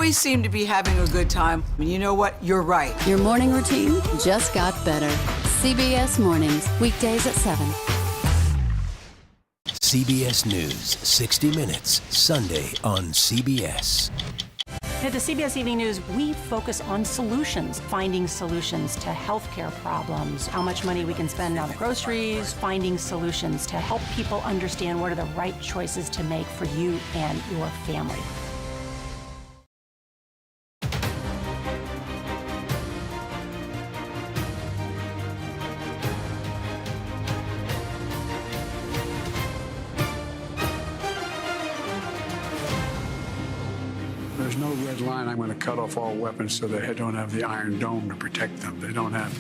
always seem to be having a good time. And you know what? You're right. Your morning routine just got better. CBS Mornings, weekdays at 7. CBS News, 60 Minutes, Sunday on CBS. At the CBS Evening News, we focus on solutions, finding solutions to healthcare problems, how much money we can spend on groceries, finding solutions to help people understand what are the right choices to make for you and your family. There's no red line. I'm going to cut off all weapons so they don't have the Iron Dome to protect them. They don't have.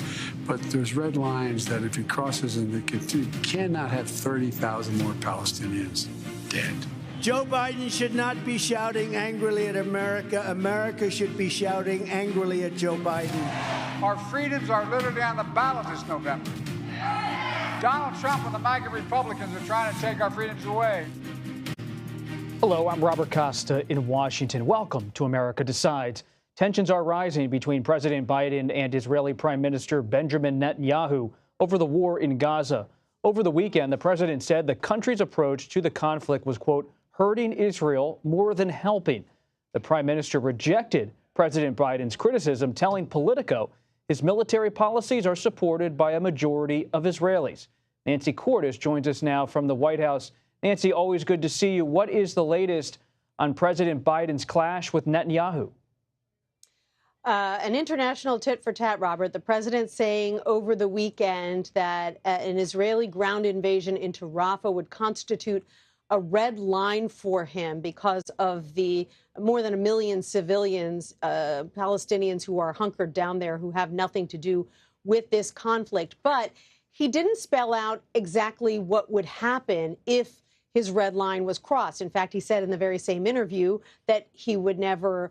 But there's red lines that if he crosses them, you cannot have 30,000 more Palestinians dead. Joe Biden should not be shouting angrily at America. America should be shouting angrily at Joe Biden. Our freedoms are literally on the ballot this November. Donald Trump and the MAGA Republicans are trying to take our freedoms away. Hello, I'm Robert Costa in Washington. Welcome to America Decides. Tensions are rising between President Biden and Israeli Prime Minister Benjamin Netanyahu over the war in Gaza. Over the weekend, the president said the country's approach to the conflict was, quote, hurting Israel more than helping. The prime minister rejected President Biden's criticism, telling Politico his military policies are supported by a majority of Israelis. Nancy Cordes joins us now from the White House. Nancy, always good to see you. What is the latest on President Biden's clash with Netanyahu? An international tit for tat, Robert. The president saying over the weekend that an Israeli ground invasion into Rafah would constitute a red line for him because of the more than 1 million civilians, Palestinians who are hunkered down there, who have nothing to do with this conflict. But he didn't spell out exactly what would happen if his red line was crossed. In fact, he said in the very same interview that he would never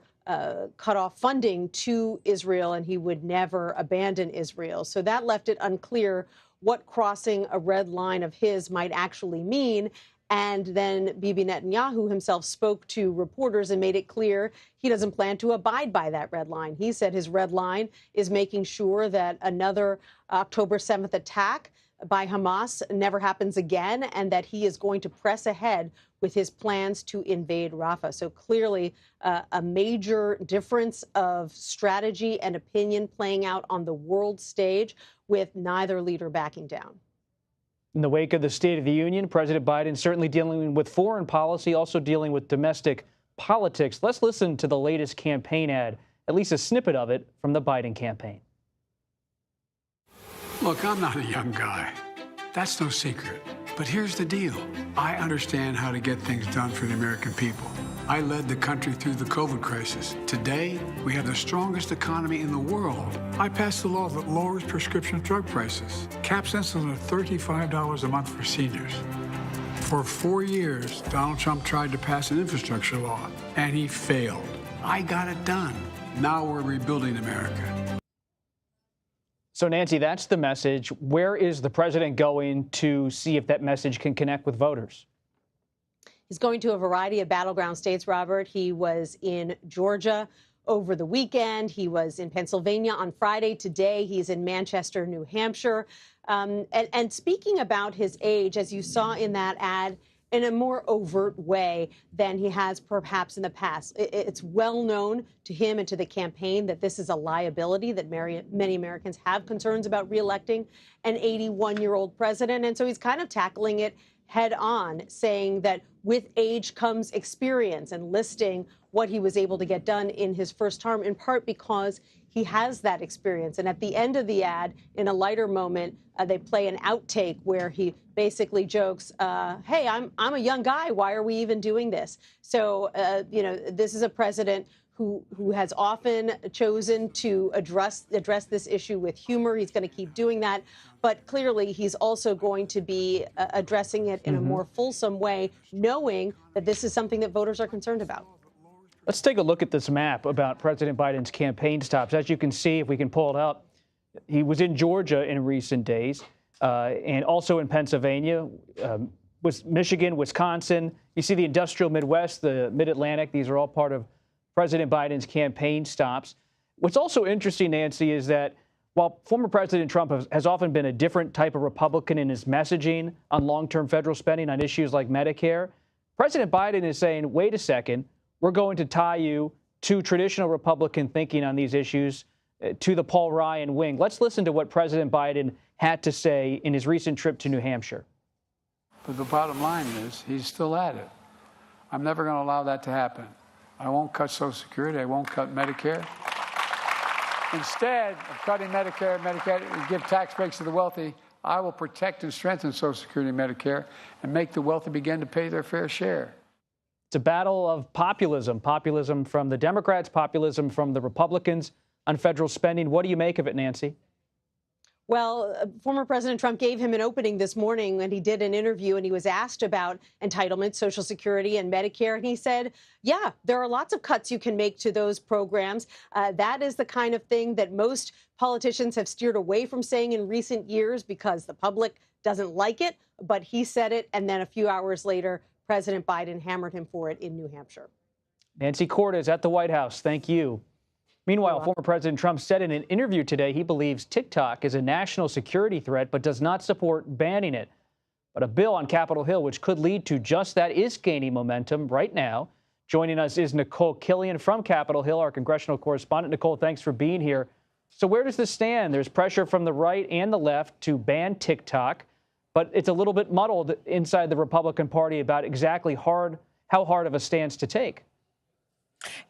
cut off funding to Israel and he would never abandon Israel. So that left it unclear what crossing a red line of his might actually mean. And then Bibi Netanyahu himself spoke to reporters and made it clear he doesn't plan to abide by that red line. He said his red line is making sure that another October 7th attack by Hamas never happens again, and that he is going to press ahead with his plans to invade Rafah. So clearly a major difference of strategy and opinion playing out on the world stage with neither leader backing down. In the wake of the State of the Union, President Biden certainly dealing with foreign policy, also dealing with domestic politics. Let's listen to the latest campaign ad, at least a snippet of it from the Biden campaign. Look, I'm not a young guy. That's no secret. But here's the deal. I understand how to get things done for the American people. I led the country through the COVID crisis. Today, we have the strongest economy in the world. I passed a law that lowers prescription drug prices, caps insulin at $35 a month for seniors. For 4 years, Donald Trump tried to pass an infrastructure law, and he failed. I got it done. Now we're rebuilding America. So, Nancy, that's the message. Where is the president going to see if that message can connect with voters? He's going to a variety of battleground states, Robert. He was in Georgia over the weekend. He was in Pennsylvania on Friday. Today, he's in Manchester, New Hampshire. And speaking about his age, as you saw in that ad, in a more overt way than he has perhaps in the past. It's well known to him and to the campaign that this is a liability, that many Americans have concerns about reelecting an 81-year-old president. And so he's kind of tackling it head on, saying that with age comes experience, and listing what he was able to get done in his first term, in part because he has that experience. And at the end of the ad, in a lighter moment, they play an outtake where he basically jokes, hey, I'm a young guy. Why are we even doing this? So, this is a president who has often chosen to address this issue with humor. He's going to keep doing that. But clearly, he's also going to be addressing it in a more fulsome way, knowing that this is something that voters are concerned about. Let's take a look at this map about President Biden's campaign stops. As you can see, if we can pull it up, he was in Georgia in recent days and also in Pennsylvania, Michigan, Wisconsin. You see the industrial Midwest, the Mid-Atlantic. These are all part of President Biden's campaign stops. What's also interesting, Nancy, is that while former President Trump has often been a different type of Republican in his messaging on long-term federal spending on issues like Medicare, President Biden is saying, wait a second, we're going to tie you to traditional Republican thinking on these issues, to the Paul Ryan wing. Let's listen to what President Biden had to say in his recent trip to New Hampshire. But the bottom line is he's still at it. I'm never going to allow that to happen. I won't cut Social Security. I won't cut Medicare. Instead of cutting Medicare and give tax breaks to the wealthy, I will protect and strengthen Social Security and Medicare and make the wealthy begin to pay their fair share. It's a battle of populism from the Democrats, populism from the Republicans on federal spending. What do you make of it, Nancy? Well, former President Trump gave him an opening this morning when he did an interview, and he was asked about entitlements, Social Security and Medicare. And he said, yeah, there are lots of cuts you can make to those programs. That is the kind of thing that most politicians have steered away from saying in recent years because the public doesn't like it. But he said it, and then a few hours later, President Biden hammered him for it in New Hampshire. Nancy Cordes at the White House. Thank you. Meanwhile, former President Trump said in an interview today he believes TikTok is a national security threat but does not support banning it. But a bill on Capitol Hill, which could lead to just that, is gaining momentum right now. Joining us is Nicole Killian from Capitol Hill, our congressional correspondent. Nicole, thanks for being here. So where does this stand? There's pressure from the right and the left to ban TikTok, but it's a little bit muddled inside the Republican Party about exactly how hard of a stance to take.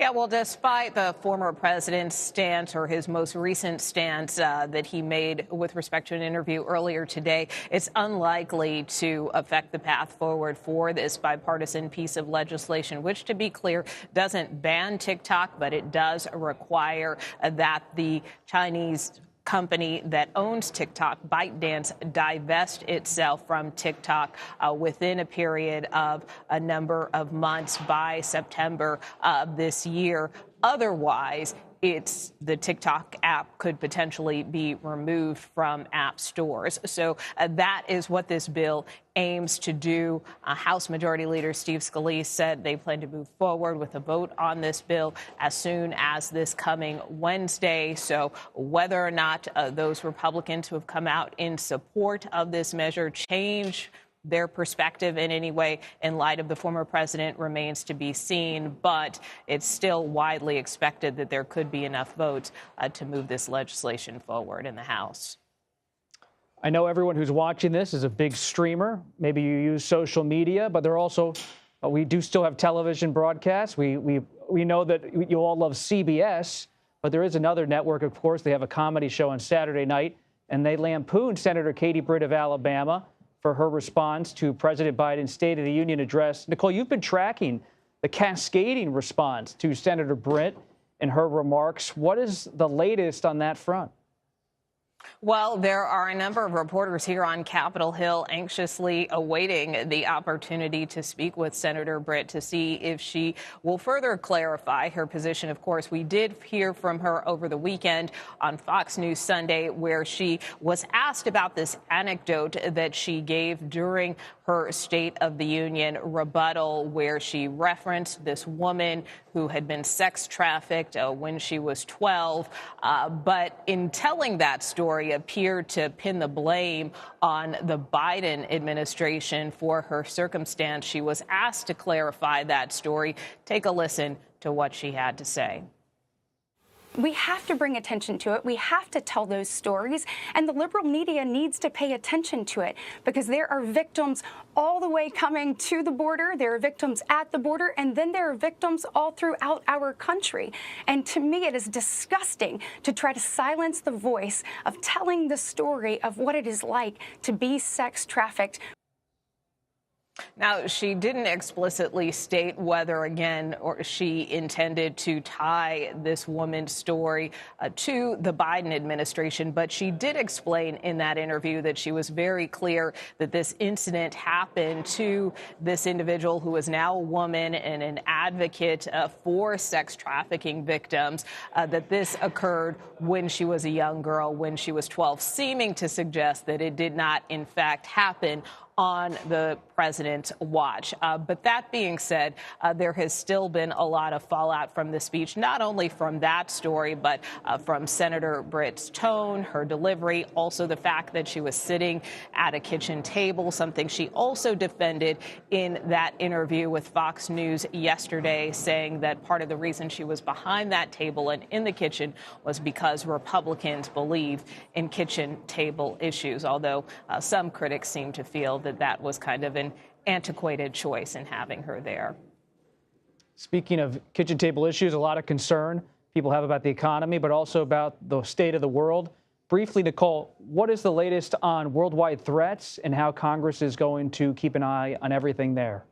Yeah, well, despite the former president's stance, or his most recent stance that he made with respect to an interview earlier today, it's unlikely to affect the path forward for this bipartisan piece of legislation, which, to be clear, doesn't ban TikTok, but it does require that the Chinese company that owns TikTok, ByteDance, divest itself from TikTok within a period of a number of months by September of this year. Otherwise, the TikTok app could potentially be removed from app stores. So that is what this bill aims to do. House Majority Leader Steve Scalise said they plan to move forward with a vote on this bill as soon as this coming Wednesday. So whether or not those Republicans who have come out in support of this measure change their perspective in any way in light of the former president remains to be seen, but it's still widely expected that there could be enough votes to move this legislation forward in the House. I know everyone who's watching this is a big streamer. Maybe you use social media, but they're also, we do still have television broadcasts. We know that you all love CBS, but there is another network, of course. They have a comedy show on Saturday night, and they lampooned Senator Katie Britt of Alabama for her response to President Biden's State of the Union address. Nicole, you've been tracking the cascading response to Senator Britt and her remarks. What is the latest on that front? Well, there are a number of reporters here on Capitol Hill anxiously awaiting the opportunity to speak with Senator Britt to see if she will further clarify her position. Of course, we did hear from her over the weekend on Fox News Sunday, where she was asked about this anecdote that she gave during her State of the Union rebuttal, where she referenced this woman who had been sex trafficked when she was 12. But in telling that story, appeared to pin the blame on the Biden administration for her circumstance. She was asked to clarify that story. Take a listen to what she had to say. We have to bring attention to it. We have to tell those stories. And the liberal media needs to pay attention to it because there are victims all the way coming to the border. There are victims at the border. And then there are victims all throughout our country. And to me, it is disgusting to try to silence the voice of telling the story of what it is like to be sex trafficked. Now, she didn't explicitly state whether, again, or she intended to tie this woman's story to the Biden administration, but she did explain in that interview that she was very clear that this incident happened to this individual who is now a woman and an advocate for sex trafficking victims, that this occurred when she was a young girl, when she was 12, seeming to suggest that it did not, in fact, happen on the president's watch. But that being said, there has still been a lot of fallout from the speech, not only from that story, but from Senator Britt's tone, her delivery, also the fact that she was sitting at a kitchen table, something she also defended in that interview with Fox News yesterday, saying that part of the reason she was behind that table and in the kitchen was because Republicans believe in kitchen table issues, although some critics seem to feel that that was kind of an antiquated choice in having her there. Speaking of kitchen table issues, a lot of concern people have about the economy, but also about the state of the world. Briefly, Nicole, what is the latest on worldwide threats and how Congress is going to keep an eye on everything there?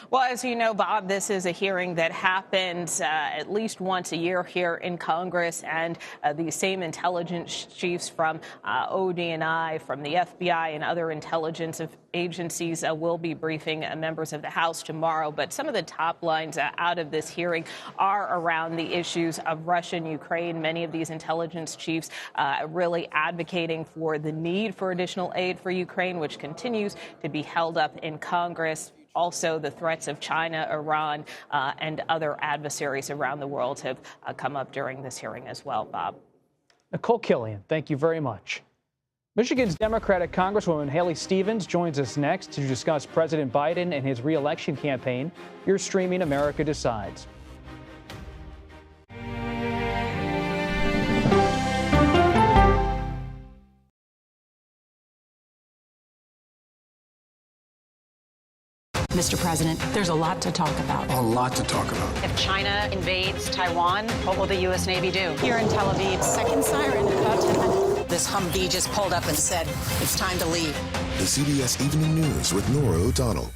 Well, as you know, Bob, this is a hearing that happens at least once a year here in Congress, and the same intelligence chiefs from ODNI, from the FBI and other intelligence agencies will be briefing members of the House tomorrow. But some of the top lines out of this hearing are around the issues of Russia and Ukraine. Many of these intelligence chiefs really advocating for the need for additional aid for Ukraine, which continues to be held up in Congress. Also, the threats of China, Iran, and other adversaries around the world have come up during this hearing as well, Bob. Nicole Killian, thank you very much. Michigan's Democratic Congresswoman Haley Stevens joins us next to discuss President Biden and his re-election campaign. You're streaming America Decides. Mr. President, there's a lot to talk about. A lot to talk about. If China invades Taiwan, what will the U.S. Navy do? Here in Tel Aviv, second siren in about 10 minutes. This Humvee just pulled up and said, it's time to leave. The CBS Evening News with Nora O'Donnell.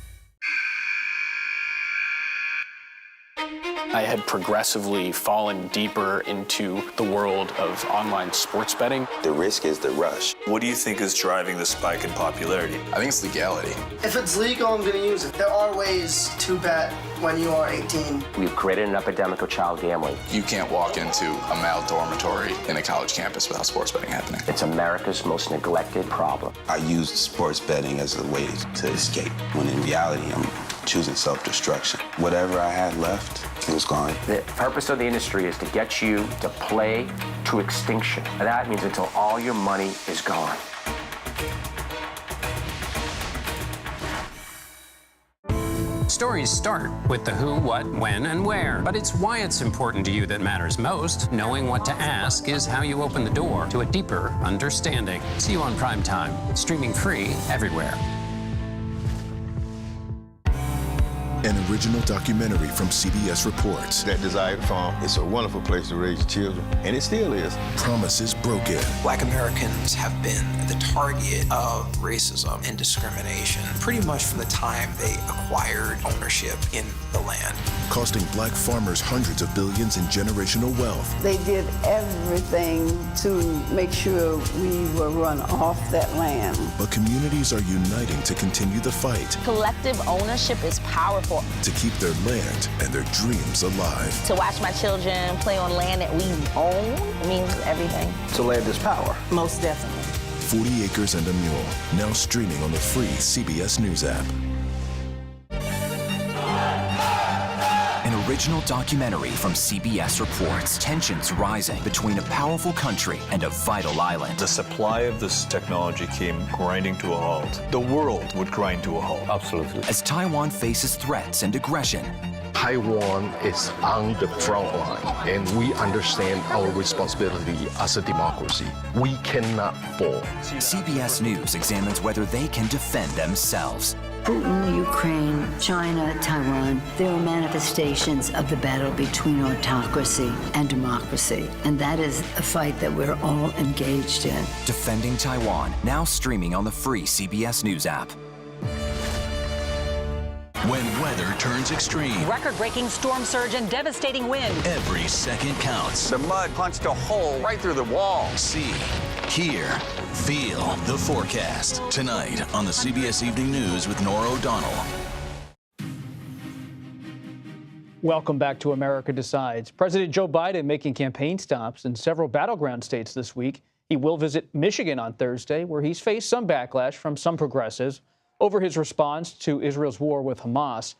I had progressively fallen deeper into the world of online sports betting. The risk is the rush. What do you think is driving the spike in popularity? I think it's legality. If it's legal, I'm going to use it. There are ways to bet when you are 18. We've created an epidemic of child gambling. You can't walk into a male dormitory in a college campus without sports betting happening. It's America's most neglected problem. I used sports betting as a way to escape, when in reality, I'm choosing self-destruction. Whatever I had left, it was gone. The purpose of the industry is to get you to play to extinction. And that means until all your money is gone. Stories start with the who, what, when, and where. But it's why it's important to you that matters most. Knowing what to ask is how you open the door to a deeper understanding. See you on Prime Time, streaming free everywhere. An original documentary from CBS reports. That desired farm is a wonderful place to raise children, and it still is. Promises broken. Black Americans have been the target of racism and discrimination pretty much from the time they acquired ownership in the land. Costing black farmers hundreds of billions in generational wealth. They did everything to make sure we were run off that land. But communities are uniting to continue the fight. Collective ownership is powerful. To keep their land and their dreams alive. To watch my children play on land that we own means everything. So land is power. Most definitely. 40 Acres and a Mule, now streaming on the free CBS News app. An original documentary from CBS reports tensions rising between a powerful country and a vital island. The supply of this technology came grinding to a halt. The world would grind to a halt. Absolutely. As Taiwan faces threats and aggression. Taiwan is on the front line, and we understand our responsibility as a democracy. We cannot fall. CBS News examines whether they can defend themselves. Putin, Ukraine, China, Taiwan, they are manifestations of the battle between autocracy and democracy. And that is a fight that we're all engaged in. Defending Taiwan, now streaming on the free CBS News app. When weather turns extreme. Record-breaking storm surge and devastating wind. Every second counts. The mud punched a hole right through the wall. See, hear, feel the forecast. Tonight on the CBS Evening News with Nora O'Donnell. Welcome back to America Decides. President Joe Biden making campaign stops in several battleground states this week. He will visit Michigan on Thursday, where he's faced some backlash from some progressives. over his response to Israel's war with Hamas.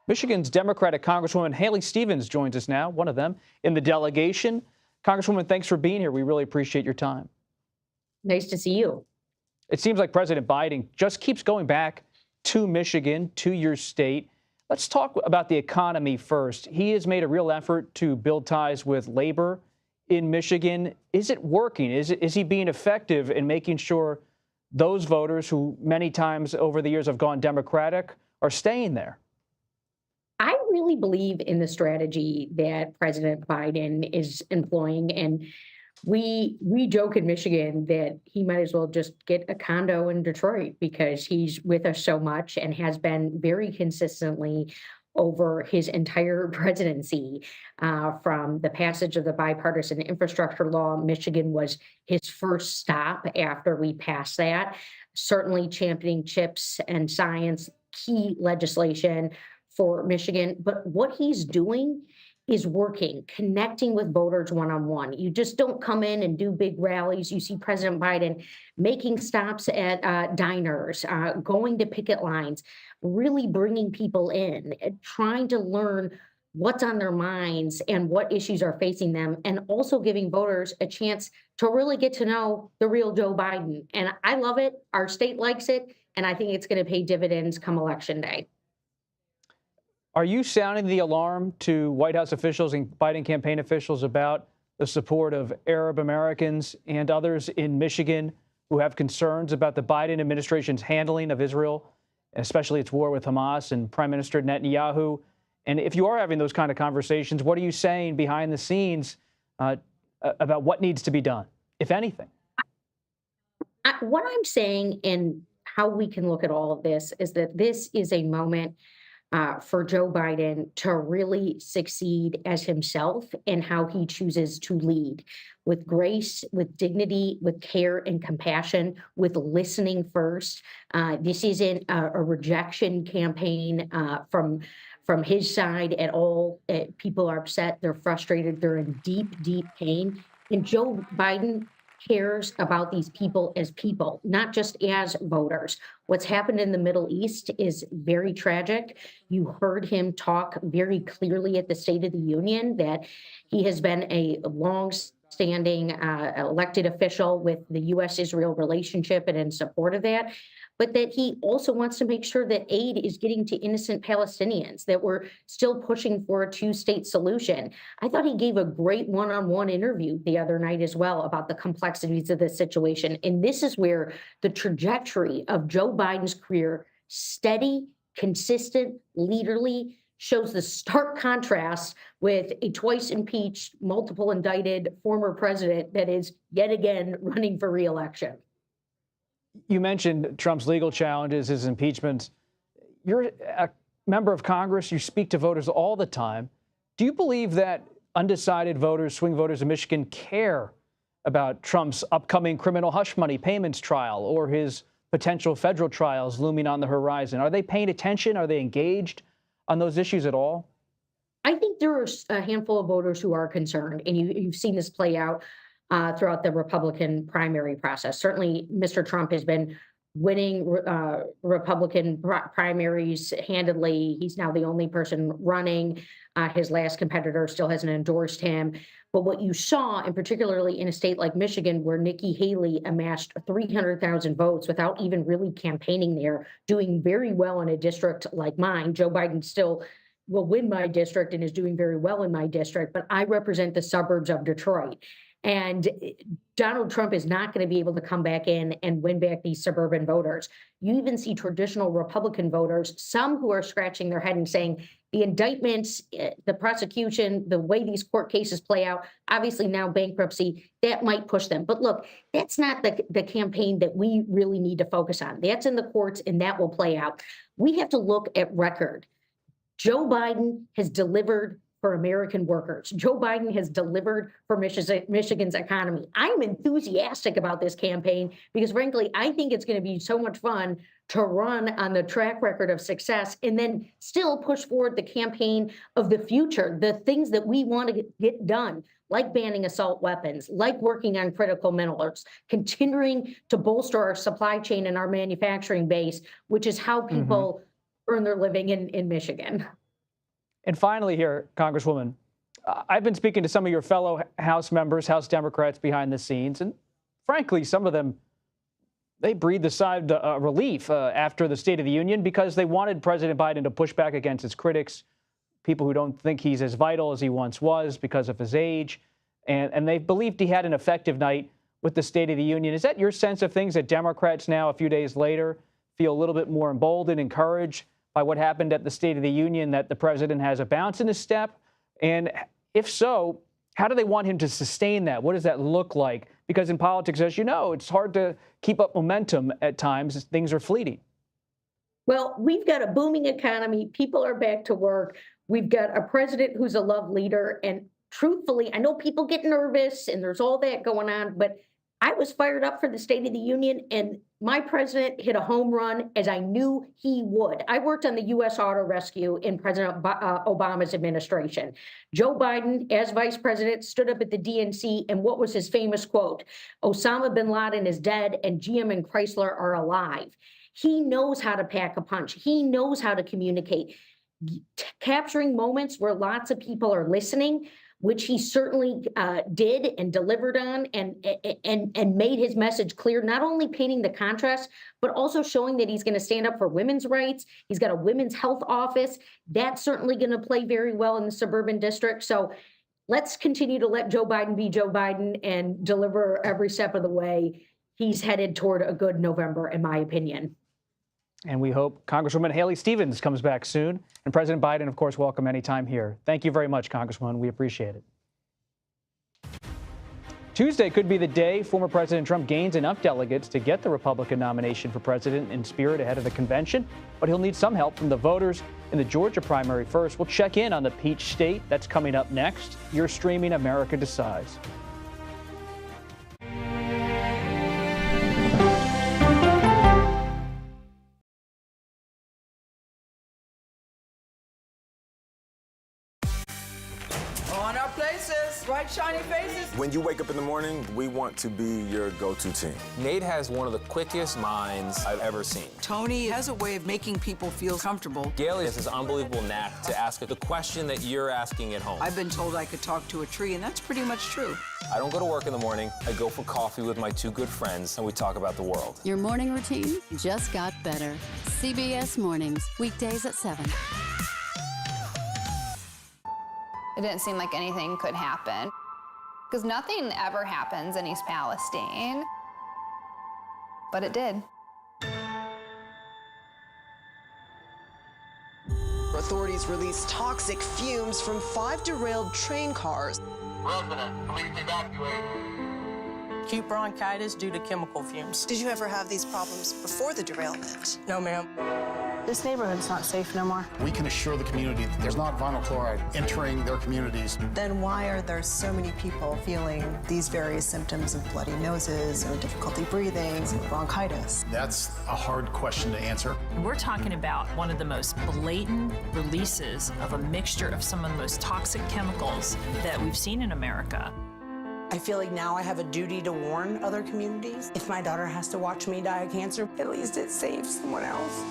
Michigan's Democratic Congresswoman Haley Stevens joins us now, one of them in the delegation. Congresswoman, thanks for being here. We really appreciate your time. Nice to see you. It seems like President Biden just keeps going back to Michigan, to your state. Let's talk about the economy first. He has made a real effort to build ties with labor in Michigan. Is it working? Is he being effective in making sure those voters who many times over the years have gone Democratic are staying there? I really believe in the strategy that President Biden is employing. And we joke in Michigan that he might as well just get a condo in Detroit because he's with us so much and has been very consistently over his entire presidency. From the passage of the bipartisan infrastructure law, Michigan was his first stop after we passed that. Certainly championing chips and science, key legislation for Michigan. But what he's doing is working, connecting with voters one-on-one. You just don't come in and do big rallies. You see President Biden making stops at diners, going to picket lines, really bringing people in, trying to learn what's on their minds and what issues are facing them, and also giving voters a chance to really get to know the real Joe Biden. And I love it. Our state likes it. And I think it's going to pay dividends come Election Day. Are you sounding the alarm to White House officials and Biden campaign officials about the support of Arab Americans and others in Michigan who have concerns about the Biden administration's handling of Israel, especially its war with Hamas and Prime Minister Netanyahu? And if you are having those kind of conversations, what are you saying behind the scenes about what needs to be done, if anything? What I'm saying and how we can look at all of this is that this is a moment for Joe Biden to really succeed as himself and how he chooses to lead, with grace, with dignity, with care and compassion, with listening first. This isn't a rejection campaign from his side at all. People are upset, they're frustrated, they're in deep, deep pain. And Joe Biden cares about these people as people, not just as voters. What's happened in the Middle East is very tragic. You heard him talk very clearly at the State of the Union that he has been a long-standing elected official with the U.S.-Israel relationship and in support of that, but that he also wants to make sure that aid is getting to innocent Palestinians, that we're still pushing for a two-state solution. I thought he gave a great one-on-one interview the other night as well about the complexities of this situation. And this is where the trajectory of Joe Biden's career, steady, consistent, leaderly, shows the stark contrast with a twice impeached, multiple indicted former president that is yet again running for re-election. You mentioned Trump's legal challenges, his impeachment. You're a member of Congress. You speak to voters all the time. Do you believe that undecided voters, swing voters in Michigan, care about Trump's upcoming criminal hush money payments trial or his potential federal trials looming on the horizon? Are they paying attention? Are they engaged on those issues at all? I think there are a handful of voters who are concerned, and you've seen this play out throughout the Republican primary process. Certainly, Mr. Trump has been winning Republican primaries handedly. He's now the only person running. His last competitor still hasn't endorsed him. But what you saw, and particularly in a state like Michigan, where Nikki Haley amassed 300,000 votes without even really campaigning there, doing very well in a district like mine. Joe Biden still will win my district and is doing very well in my district, but I represent the suburbs of Detroit. And Donald Trump is not going to be able to come back in and win back these suburban voters. You even see traditional Republican voters, some who are scratching their head and saying the indictments, the prosecution, the way these court cases play out, obviously now bankruptcy, that might push them. But look, that's not the campaign that we really need to focus on. That's in the courts and that will play out. We have to look at record. Joe Biden has delivered for American workers. Joe Biden has delivered for Michigan's economy. I'm enthusiastic about this campaign because, frankly, I think it's going to be so much fun to run on the track record of success and then still push forward the campaign of the future, the things that we want to get done, like banning assault weapons, like working on critical minerals, continuing to bolster our supply chain and our manufacturing base, which is how people earn their living in Michigan. And finally here, Congresswoman, I've been speaking to some of your fellow House members, House Democrats behind the scenes, and frankly, some of them, they breathed a sigh of relief after the State of the Union because they wanted President Biden to push back against his critics, people who don't think he's as vital as he once was because of his age, and they believed he had an effective night with the State of the Union. Is that your sense of things, that Democrats now, a few days later, feel a little bit more emboldened, encouraged by what happened at the State of the Union, that the president has a bounce in his step? And if so, how do they want him to sustain that? What does that look like? Because in politics, as you know, it's hard to keep up momentum at times as things are fleeting. Well, we've got a booming economy. People are back to work. We've got a president who's a love leader. And truthfully, I know people get nervous and there's all that going on, but I was fired up for the State of the Union, and my president hit a home run, as I knew he would. I worked on the U.S. auto rescue in President Obama's administration. Joe Biden, as vice president, stood up at the DNC, and what was his famous quote? Osama bin Laden is dead, and GM and Chrysler are alive. He knows how to pack a punch. He knows how to communicate. Capturing moments where lots of people are listening, which he certainly did and delivered on, and made his message clear, not only painting the contrast, but also showing that he's going to stand up for women's rights. He's got a women's health office. That's certainly going to play very well in the suburban district. So let's continue to let Joe Biden be Joe Biden and deliver every step of the way. He's headed toward a good November, in my opinion. And we hope Congresswoman Haley Stevens comes back soon. And President Biden, of course, welcome anytime here. Thank you very much, Congresswoman. We appreciate it. Tuesday could be the day former President Trump gains enough delegates to get the Republican nomination for president in spirit ahead of the convention. But he'll need some help from the voters in the Georgia primary first. We'll check in on the Peach State. That's coming up next. You're streaming America Decides. Bright, shiny faces. When you wake up in the morning, we want to be your go-to team. Nate has one of the quickest minds I've ever seen. Tony has a way of making people feel comfortable. Gail has this unbelievable knack to ask the question that you're asking at home. I've been told I could talk to a tree, and that's pretty much true. I don't go to work in the morning. I go for coffee with my two good friends, and we talk about the world. Your morning routine just got better. CBS Mornings, weekdays at 7. It didn't seem like anything could happen, because nothing ever happens in East Palestine, but it did. Authorities released toxic fumes from 5 derailed train cars. Resident, please evacuate. Acute bronchitis due to chemical fumes. Did you ever have these problems before the derailment? No, ma'am. This neighborhood's not safe no more. We can assure the community that there's not vinyl chloride entering their communities. Then why are there so many people feeling these various symptoms of bloody noses or difficulty breathing, bronchitis? That's a hard question to answer. We're talking about one of the most blatant releases of a mixture of some of the most toxic chemicals that we've seen in America. I feel like now I have a duty to warn other communities. If my daughter has to watch me die of cancer, at least it saves someone else.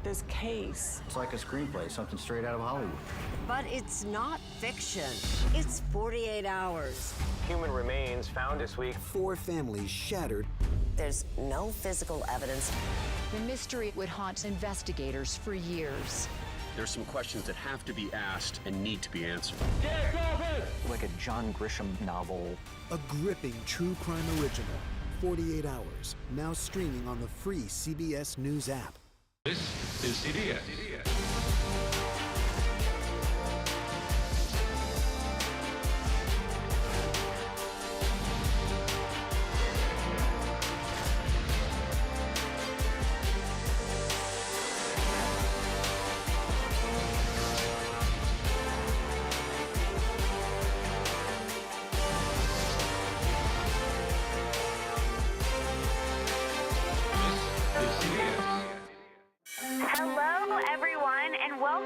This case. It's like a screenplay, something straight out of Hollywood. But it's not fiction. It's 48 hours. Human remains found this week. 4 families shattered. There's no physical evidence. The mystery would haunt investigators for years. There's some questions that have to be asked and need to be answered. Like a John Grisham novel. A gripping true crime original. 48 hours. Now streaming on the free CBS News app. This is CBS.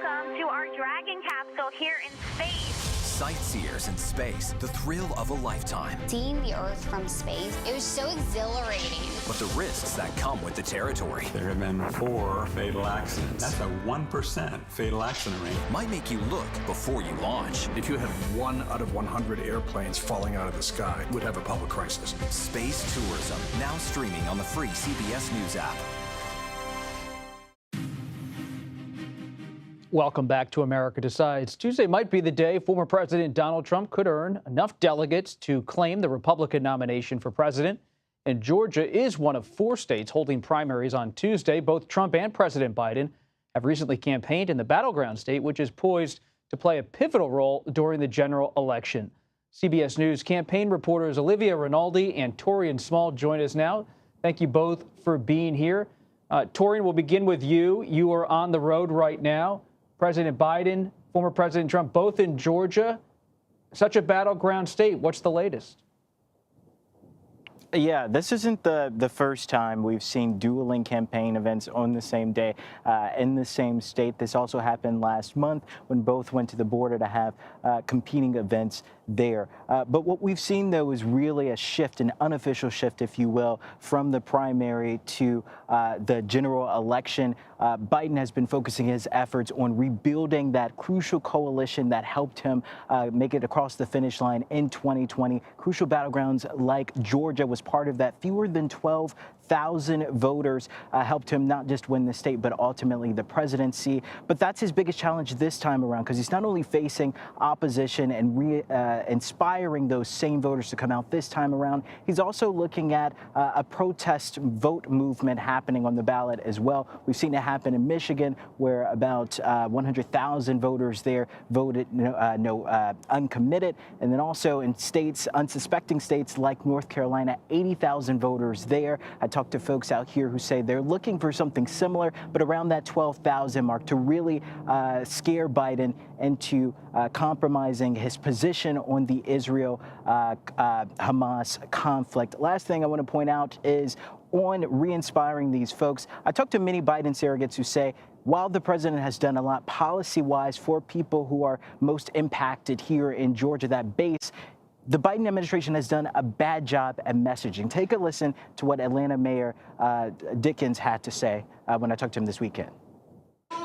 Welcome to our Dragon capsule here in space. Sightseers in space, the thrill of a lifetime. Seeing the Earth from space, it was so exhilarating. But the risks that come with the territory. There have been 4 fatal accidents. That's a 1% fatal accident rate. Might make you look before you launch. If you had 1 out of 100 airplanes falling out of the sky, we'd have a public crisis. Space tourism, now streaming on the free CBS News app. Welcome back to America Decides. Tuesday might be the day former President Donald Trump could earn enough delegates to claim the Republican nomination for president. And Georgia is one of 4 states holding primaries on Tuesday. Both Trump and President Biden have recently campaigned in the battleground state, which is poised to play a pivotal role during the general election. CBS News campaign reporters Olivia Rinaldi and Torian Small join us now. Thank you both for being here. Torian, we'll begin with you. You are on the road right now. President Biden, former President Trump, both in Georgia. Such a battleground state. What's the latest? Yeah, this isn't the first time we've seen dueling campaign events on the same day in the same state. This also happened last month when both went to the border to have competing events there. But what we've seen, though, is really a shift, an unofficial shift, if you will, from the primary to the general election. Biden has been focusing his efforts on rebuilding that crucial coalition that helped him make it across the finish line in 2020. Crucial battlegrounds like Georgia was part of that. Fewer than 12,000 voters helped him not just win the state, but ultimately the presidency. But that's his biggest challenge this time around, because he's not only facing opposition and inspiring those same voters to come out this time around, he's also looking at a protest vote movement happening on the ballot as well. We've seen it happen in Michigan, where about 100,000 voters there voted uncommitted. And then also in states, unsuspecting states like North Carolina, 80,000 voters there. I talked to folks out here who say they're looking for something similar, but around that 12,000 mark to really scare Biden into compromising his position on the Israel-Hamas conflict. Last thing I want to point out is on re-inspiring these folks. I talked to many Biden surrogates who say, while the president has done a lot policy-wise for people who are most impacted here in Georgia, that base, the Biden administration has done a bad job at messaging. Take a listen to what Atlanta Mayor Dickens had to say when I talked to him this weekend.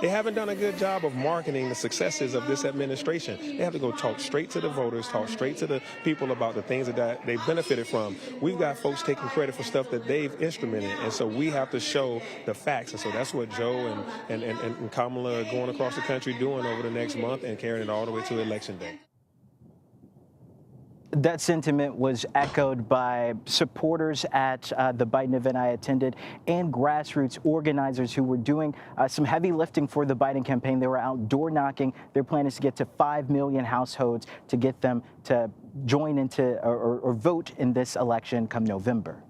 They haven't done a good job of marketing the successes of this administration. They have to go talk straight to the voters, talk straight to the people about the things that they've benefited from. We've got folks taking credit for stuff that they've instrumented, and so we have to show the facts. And so that's what Joe and Kamala are going across the country doing over the next month and carrying it all the way to Election Day. That sentiment was echoed by supporters at the Biden event I attended and grassroots organizers who were doing some heavy lifting for the Biden campaign. They were out door knocking. Their plan is to get to 5 million households to get them to join into or vote in this election come November.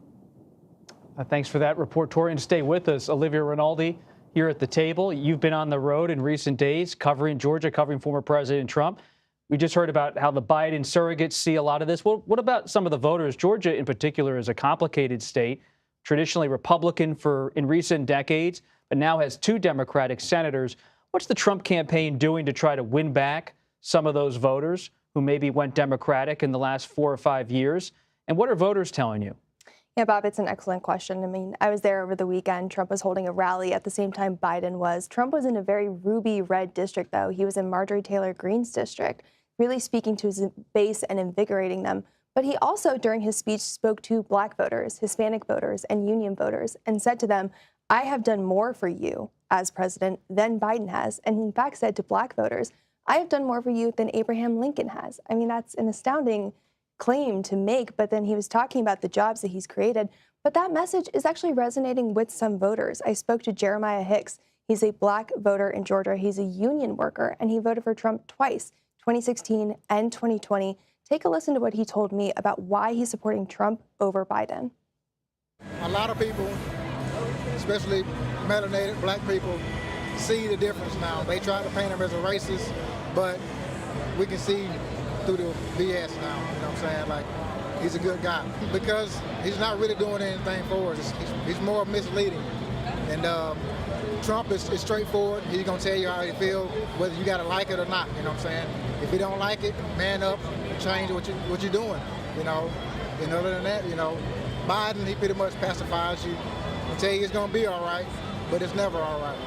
Thanks for that report, Torian. Stay with us. Olivia Rinaldi here at the table. You've been on the road in recent days covering Georgia, covering former President Trump. We just heard about how the Biden surrogates see a lot of this. Well, what about some of the voters? Georgia, in particular, is a complicated state, traditionally Republican in recent decades, but now has 2 Democratic senators. What's the Trump campaign doing to try to win back some of those voters who maybe went Democratic in the last 4 or 5 years? And what are voters telling you? Yeah, Bob, it's an excellent question. I mean, I was there over the weekend. Trump was holding a rally at the same time Biden was. Trump was in a very ruby red district, though. He was in Marjorie Taylor Greene's district, really speaking to his base and invigorating them. But he also, during his speech, spoke to Black voters, Hispanic voters, and union voters, and said to them, I have done more for you as president than Biden has. And in fact said to Black voters, I have done more for you than Abraham Lincoln has. I mean, that's an astounding claim to make, but then he was talking about the jobs that he's created. But that message is actually resonating with some voters. I spoke to Jeremiah Hicks. He's a Black voter in Georgia. He's a union worker, and he voted for Trump twice, 2016 and 2020. Take a listen to what he told me about why he's supporting Trump over Biden. A lot of people, especially melanated Black people, see the difference now. They try to paint him as a racist, but we can see through the BS now, you know what I'm saying? Like, he's a good guy because he's not really doing anything for us. He's more misleading. And Trump is straightforward. He's going to tell you how he feels, whether you got to like it or not. You know what I'm saying? If you don't like it, man up, change what you're doing. You know, and other than that, you know, Biden, he pretty much pacifies you and tell you it's going to be all right, but it's never all right.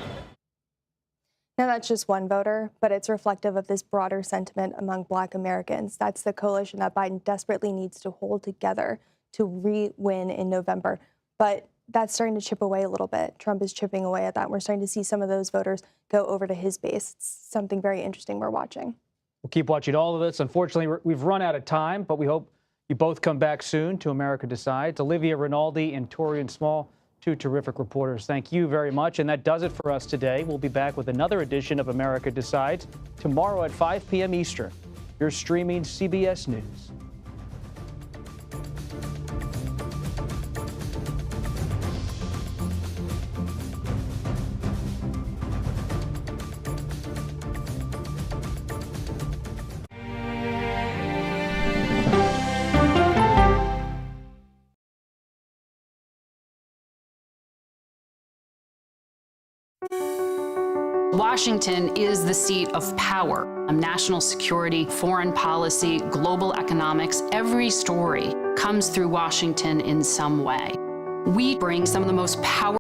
Now, that's just one voter, but it's reflective of this broader sentiment among Black Americans. That's the coalition that Biden desperately needs to hold together to re-win in November. But that's starting to chip away a little bit. Trump is chipping away at that. We're starting to see some of those voters go over to his base. It's something very interesting we're watching. We'll keep watching all of this. Unfortunately, we've run out of time, but we hope you both come back soon to America Decides. Olivia Rinaldi and Torian Small, two terrific reporters. Thank you very much. And that does it for us today. We'll be back with another edition of America Decides tomorrow at 5 p.m. Eastern. You're streaming CBS News. Washington is the seat of power. National security, foreign policy, global economics, every story comes through Washington in some way. We bring some of the most powerful